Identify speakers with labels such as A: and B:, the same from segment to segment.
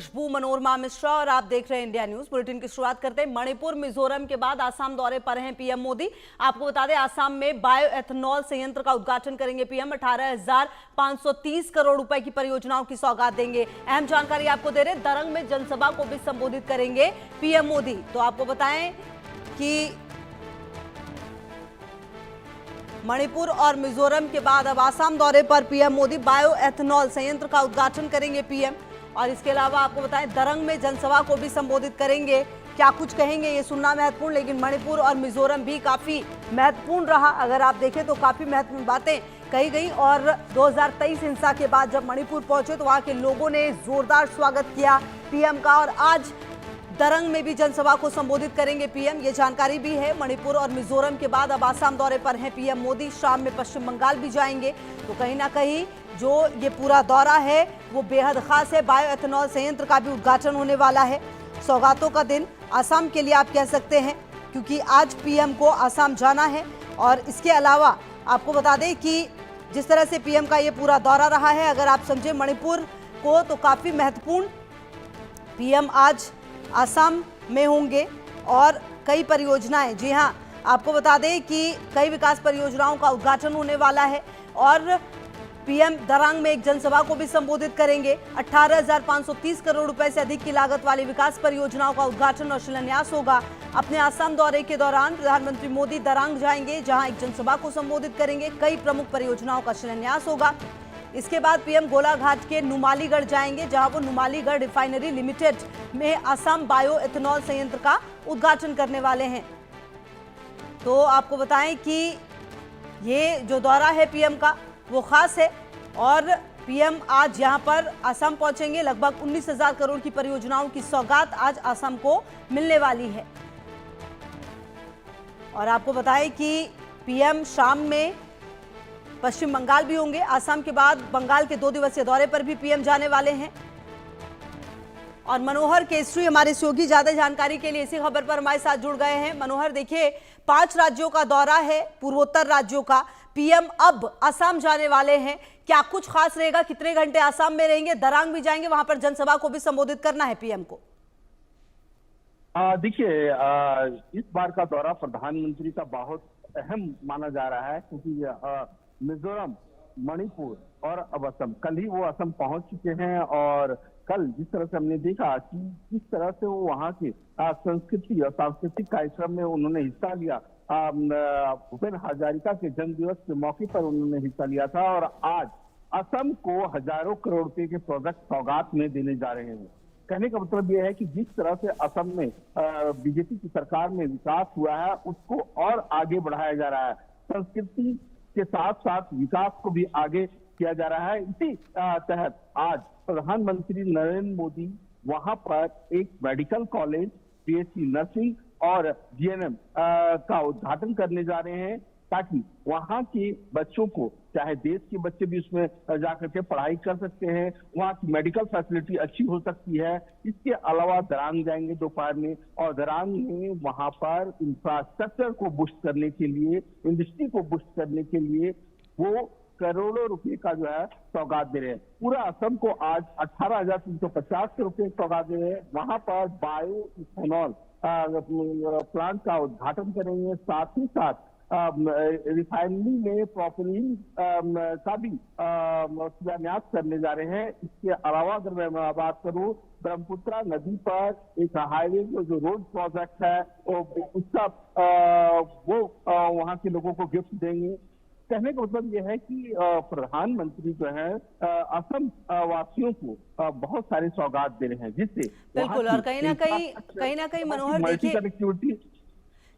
A: खुशबू मनोरमा मिश्रा और आप देख रहे हैं इंडिया न्यूज। बुलेटिन की शुरुआत करते हैं। मणिपुर मिजोरम के बाद आसाम दौरे पर हैं पीएम मोदी। आपको बता दें, आसाम में बायो एथेनॉल संयंत्र का उद्घाटन करेंगे पीएम। 18,530 करोड़ रुपए की परियोजनाओं की सौगात देंगे। अहम जानकारी आपको दे रहे, दरंग में जनसभा को भी संबोधित करेंगे पीएम मोदी। तो आपको बताएं कि मणिपुर और मिजोरम के बाद अब आसाम दौरे पर पीएम मोदी। बायो एथेनॉल संयंत्र का उद्घाटन करेंगे पीएम और इसके अलावा आपको बताएं दरंग में जनसभा को भी संबोधित करेंगे। क्या कुछ कहेंगे ये सुनना महत्वपूर्ण, लेकिन मणिपुर और मिजोरम भी काफी महत्वपूर्ण रहा। अगर आप देखें तो काफी महत्वपूर्ण बातें कही गई। और 2023 हिंसा के बाद जब मणिपुर पहुंचे तो वहां के लोगों ने जोरदार स्वागत किया पीएम का और आज दरंग में भी जनसभा को संबोधित करेंगे पीएम। ये जानकारी भी है। मणिपुर और मिजोरम के बाद अब आसाम दौरे पर हैं पीएम मोदी। शाम में पश्चिम बंगाल भी जाएंगे। तो कहीं ना कहीं जो ये पूरा दौरा है वो बेहद खास है। बायो एथेनॉल संयंत्र का भी उद्घाटन होने वाला है। सौगातों का दिन आसाम के लिए आप कह सकते हैं, क्योंकि आज पीएम को आसाम जाना है। और इसके अलावा आपको बता दें कि जिस तरह से पीएम का ये पूरा दौरा रहा है, अगर आप समझे मणिपुर को, तो काफी महत्वपूर्ण। पीएम आज आसाम में होंगे और कई परियोजनाएं, जी हां, आपको बता दें कि कई विकास परियोजनाओं का उद्घाटन होने वाला है। और पीएम दरंग में एक जनसभा को भी संबोधित करेंगे। 18,530 करोड़ रुपए से अधिक की लागत वाली विकास परियोजनाओं का उद्घाटन और शिलान्यास होगा। अपने आसाम दौरे के दौरान प्रधानमंत्री मोदी दरंग जाएंगे, जहां एक जनसभा को संबोधित करेंगे। कई प्रमुख परियोजनाओं का शिलान्यास होगा। इसके बाद पीएम गोलाघाट के नुमालीगढ़ जाएंगे, जहां वो नुमालीगढ़ रिफाइनरी लिमिटेड में आसाम बायो एथेनॉल संयंत्र का उद्घाटन करने वाले हैं। तो आपको बताएं कि ये जो दौरा है पीएम का वो खास है और पीएम आज यहां पर आसाम पहुंचेंगे। लगभग 19,000 करोड़ की परियोजनाओं की सौगात आज आसाम को मिलने वाली है। और आपको बताएं कि पीएम शाम में पश्चिम बंगाल भी होंगे। आसाम के बाद बंगाल के 2 दिवसीय दौरे पर भी पीएम जाने वाले हैं। और मनोहर केसरी हमारे सहयोगी ज्यादा जानकारी के लिए इसी खबर पर हमारे साथ जुड़ गए हैं। मनोहर, देखिए 5 राज्यों का दौरा है, पूर्वोत्तर राज्यों का। पीएम अब आसाम जाने वाले हैं, क्या कुछ खास रहेगा? कितने घंटे आसाम में रहेंगे? दरंग भी जाएंगे, वहां पर जनसभा को भी संबोधित करना है पीएम को।
B: देखिए, इस बार का दौरा प्रधानमंत्री का बहुत अहम माना जा रहा है, क्योंकि मिजोरम, मणिपुर और अब असम, कल ही वो असम पहुंच चुके हैं। और कल जिस तरह से हमने देखा कि किस तरह से वो वहाँ के संस्कृति और सांस्कृतिक कार्यक्रम में उन्होंने हिस्सा लिया। भूपेन हजारिका के जन्म दिवस के मौके पर उन्होंने हिस्सा लिया था और आज असम को हजारों करोड़ रुपए के प्रोजेक्ट सौगात में देने जा रहे हैं। कहने का मतलब यह है कि जिस तरह से असम में बीजेपी की सरकार में विकास हुआ है, उसको और आगे बढ़ाया जा रहा है। संस्कृति के साथ साथ विकास को भी आगे किया जा रहा है। इसी तहत आज प्रधानमंत्री नरेंद्र मोदी वहां पर एक मेडिकल कॉलेज, बीएससी नर्सिंग और जीएनएम का उद्घाटन करने जा रहे हैं, ताकि वहां के बच्चों को, चाहे देश के बच्चे भी उसमें जाकर के पढ़ाई कर सकते हैं, वहां की मेडिकल फैसिलिटी अच्छी हो सकती है। इसके अलावा दरंग जाएंगे दोपहर में और दरंग में वहां पर इंफ्रास्ट्रक्चर को बूस्ट करने के लिए, इंडस्ट्री को बूस्ट करने के लिए वो करोड़ों रुपए का जो है सौगात दे रहे हैं। पूरा असम को आज 18,350 करोड़ रुपए सौगात दे रहे हैं। वहां पर बायो इथेनॉल प्लांट का उद्घाटन करेंगे, साथ ही साथ रिफाइनरी में प्रोपिलीन का भी शिलान्यास करने जा रहे हैं। इसके अलावा अगर मैं बात करूं, ब्रह्मपुत्रा नदी पर एक हाईवे जो रोड प्रोजेक्ट है उसका वो वहां के लोगों को गिफ्ट देंगे। कहने का मतलब यह है कि प्रधानमंत्री जो है असम वासियों को बहुत सारे सौगात दे रहे हैं, जिससे
A: बिल्कुल। और कहीं ना कहीं मनोहर देखिए,
B: कनेक्टिविटी,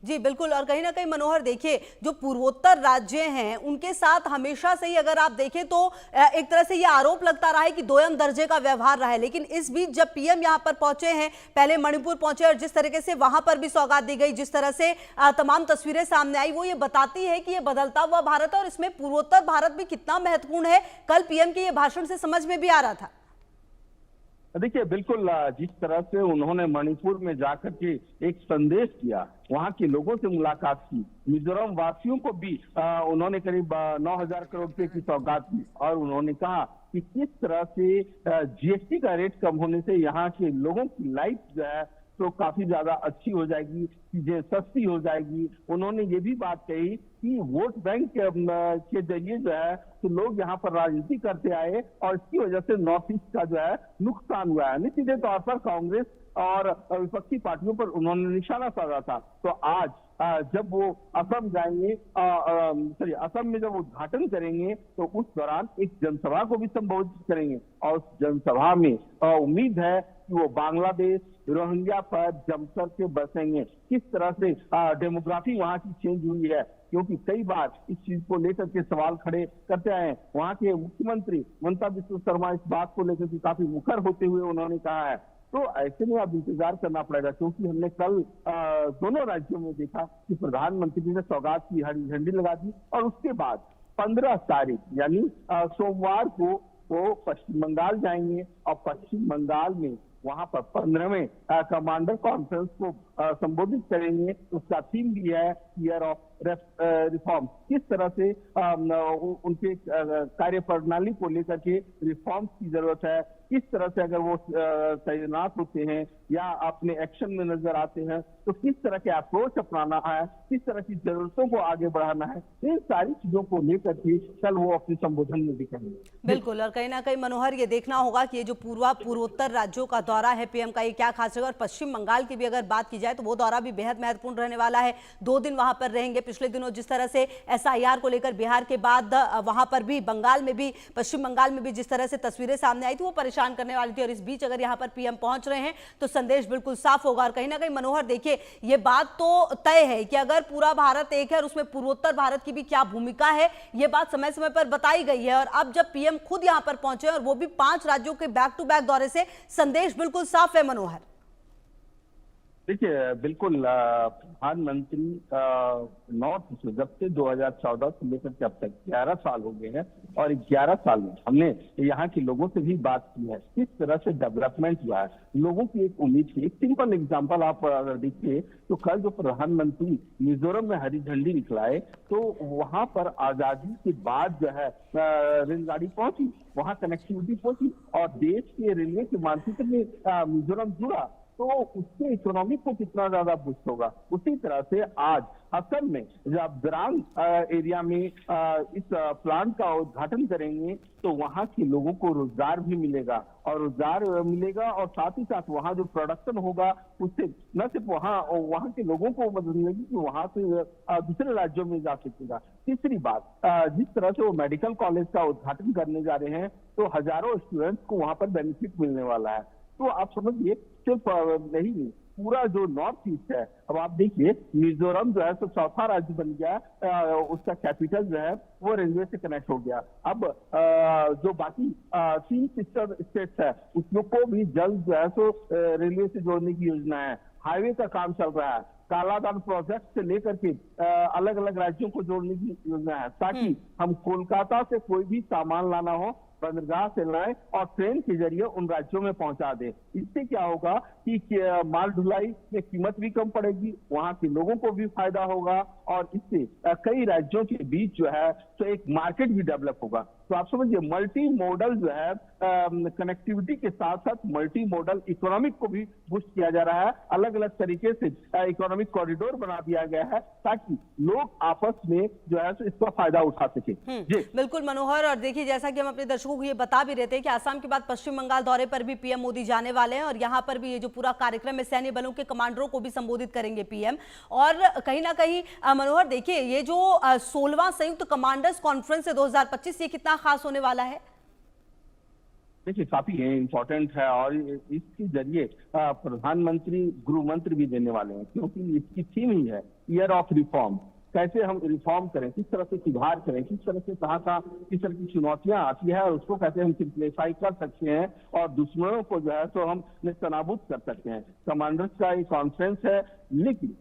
A: जी बिल्कुल। और कहीं ना कहीं मनोहर देखिए, जो पूर्वोत्तर राज्य हैं उनके साथ हमेशा से ही अगर आप देखें तो एक तरह से ये आरोप लगता रहा है कि दोयम दर्जे का व्यवहार रहा है। लेकिन इस बीच जब पीएम यहां पर पहुंचे हैं, पहले मणिपुर पहुंचे और जिस तरीके से वहां पर भी सौगात दी गई, जिस तरह से तमाम तस्वीरें सामने आई, वो ये बताती है कि ये बदलता हुआ भारत है और इसमें पूर्वोत्तर भारत भी कितना महत्वपूर्ण है, कल पीएम के ये भाषण से समझ में भी आ रहा था।
B: देखिए बिल्कुल जिस तरह से उन्होंने मणिपुर में जाकर के एक संदेश दिया, वहां के लोगों से मुलाकात की, मिजोरम वासियों को भी उन्होंने करीब 9,000 करोड़ रुपए की सौगात दी और उन्होंने कहा कि किस तरह से जीएसटी का रेट कम होने से यहाँ के लोगों की लाइफ जो है तो काफी ज्यादा अच्छी हो जाएगी, चीजें सस्ती हो जाएगी। उन्होंने ये भी बात कही कि वोट बैंक के जरिए जो है तो लोग यहाँ पर राजनीति करते आए और इसकी वजह से नॉर्थ ईस्ट का जो है नुकसान हुआ है। सीधे तौर पर कांग्रेस और विपक्षी पार्टियों पर उन्होंने निशाना साधा था। तो आज जब वो असम जाएंगे, सॉरी असम में जब उद्घाटन करेंगे तो उस दौरान एक जनसभा को भी संबोधित करेंगे और उस जनसभा में उम्मीद है कि वो बांग्लादेश, रोहिंग्या पर जमकर के बसेंगे। किस तरह से डेमोग्राफी वहां की चेंज हुई है, क्योंकि कई बार इस चीज को लेकर के सवाल खड़े करते आए हैं। वहां के मुख्यमंत्री ममता बिस्व शर्मा इस बात को लेकर के काफी मुखर होते हुए उन्होंने कहा है। तो ऐसे में अब इंतजार करना पड़ेगा, क्योंकि हमने कल दोनों राज्यों में देखा कि प्रधानमंत्री ने सौगात की हरी झंडी लगा दी और उसके बाद 15 तारीख यानी सोमवार को वो पश्चिम बंगाल जाएंगे और पश्चिम बंगाल में वहां पर 15वें कमांडर कॉन्फ्रेंस को संबोधित करेंगे। उसका थीम भी है ईयर ऑफ रिफॉर्म। किस तरह से उनके कार्य प्रणाली को लेकर के रिफॉर्म्स की जरूरत है, किस तरह से अगर वो तैनात होते हैं या अपने एक्शन में नजर आते हैं तो किस तरह के अप्रोच अपनाना है, किस तरह की जरूरतों को आगे बढ़ाना है, इन सारी चीजों को लेकर के कल वो अपने संबोधन में दिखाएंगे।
A: बिल्कुल, और कहीं ना कहीं मनोहर ये देखना होगा कि ये जो पूर्वोत्तर राज्यों का दौरा है पीएम का, ये क्या खास है। और पश्चिम बंगाल की भी अगर बात की जाए तो वो दौरा भी बेहद महत्वपूर्ण रहने वाला है। 2 दिन वहां पर रहेंगे। पिछले दिनों जिस तरह से एसआईआर को लेकर बिहार के बाद वहां पर भी बंगाल में भी, पश्चिम बंगाल में भी जिस तरह से तस्वीरें सामने आई थी वो परेशान करने वाली थी, और इस बीच अगर यहाँ पर पीएम पहुंच रहे हैं तो संदेश बिल्कुल साफ होगा। और कहीं ना कहीं मनोहर देखिए, ये बात तो तय है कि अगर पूरा भारत एक है और उसमें पूर्वोत्तर भारत की भी क्या भूमिका है, ये बात समय समय पर बताई गई है। और अब जब पीएम खुद यहां पर पहुंचे और वो भी 5 राज्यों के बैक टू बैक दौरे से, संदेश बिल्कुल साफ है मनोहर।
B: देखिए बिल्कुल प्रधानमंत्री नॉर्थ ईस्ट जब से 2014 से लेकर के अब तक 11 साल हो गए हैं और 11 साल में हमने यहाँ के लोगों से भी बात की है किस तरह से डेवलपमेंट हुआ है। लोगों की एक उम्मीद थी। एक सिंपल एग्जांपल आप अगर देखिए तो कल जो प्रधानमंत्री मिजोरम में हरी झंडी दिखलाए तो वहां पर आजादी के बाद जो है रेलगाड़ी पहुंची, वहां कनेक्टिविटी पहुंची और देश के रेलवे के मानचित्र में मिजोरम जुड़ा तो उसके इकोनॉमी को कितना ज्यादा बूस्ट होगा। उसी तरह से आज असम में जब द्रांग एरिया में इस प्लांट का उद्घाटन करेंगे तो वहां के लोगों को रोजगार भी मिलेगा और रोजगार मिलेगा और साथ ही साथ वहां जो प्रोडक्शन होगा उससे न सिर्फ वहां के लोगों को मदद मिलेगी कि वहां से दूसरे राज्यों में जा सकेगा। तीसरी बात, जिस तरह से वो मेडिकल कॉलेज का उद्घाटन करने जा रहे हैं तो हजारों स्टूडेंट्स को वहां पर बेनिफिट मिलने वाला है। तो आप समझिए सिर्फ नहीं पूरा जो नॉर्थ ईस्ट है, अब आप देखिए मिजोरम जो है तो चौथा राज्य बन गया, उसका कैपिटल जो है वो रेलवे से कनेक्ट हो गया। अब जो बाकी 3 सिस्टर स्टेट्स है उसको को भी जल्द जो है तो रेलवे से जोड़ने की योजना है। हाईवे का काम चल रहा है, कालादान प्रोजेक्ट से लेकर के अलग अलग राज्यों को जोड़ने की योजना है ताकि हम कोलकाता से कोई भी सामान लाना हो बंदरगाह से लाए और ट्रेन के जरिए उन राज्यों में पहुंचा दे। इससे क्या होगा कि माल ढुलाई में कीमत भी कम पड़ेगी, वहां के लोगों को भी फायदा होगा और इससे कई राज्यों के बीच जो है तो एक मार्केट भी डेवलप होगा। तो आप समझिए मल्टी मॉडल जो है कनेक्टिविटी के साथ साथ मल्टी मॉडल इकोनॉमिक को भी बूस्ट किया जा रहा है। अलग अलग तरीके से इकोनॉमिक कॉरिडोर बना दिया गया है ताकि लोग आपस में जो है तो इसका फायदा उठा सके। जी
A: बिल्कुल मनोहर, और देखिए जैसा कि हम अपने दर्शकों को ये बता भी रहे थे कि असम के बाद पश्चिम बंगाल दौरे पर भी पीएम मोदी जाने वाले हैं और यहाँ पर भी ये जो पूरा कार्यक्रम है सैन्य बलों के कमांडरों को भी संबोधित करेंगे पीएम। और कहीं ना कहीं मनोहर देखिए ये जो 16वां संयुक्त कमांडर्स कॉन्फ्रेंस है 2025, ये कितना खास होने वाला है?
B: देखिए काफी इम्पोर्टेंट है और इसके जरिए प्रधानमंत्री गृह मंत्र भी देने वाले हैं, क्योंकि इसकी थीम ही है ईयर ऑफ रिफॉर्म। कैसे हम रिफॉर्म करें, किस तरह से सुधार करें, किस तरह से कहाँ किस तरह की चुनौतियां आती है और उसको कैसे हम सिंप्लीफाई कर सकते हैं और दुश्मनों को जो है तो हम नेस्तनाबूद कर सकते हैं। कमांडर्स का एक कॉन्फ्रेंस है, लेकिन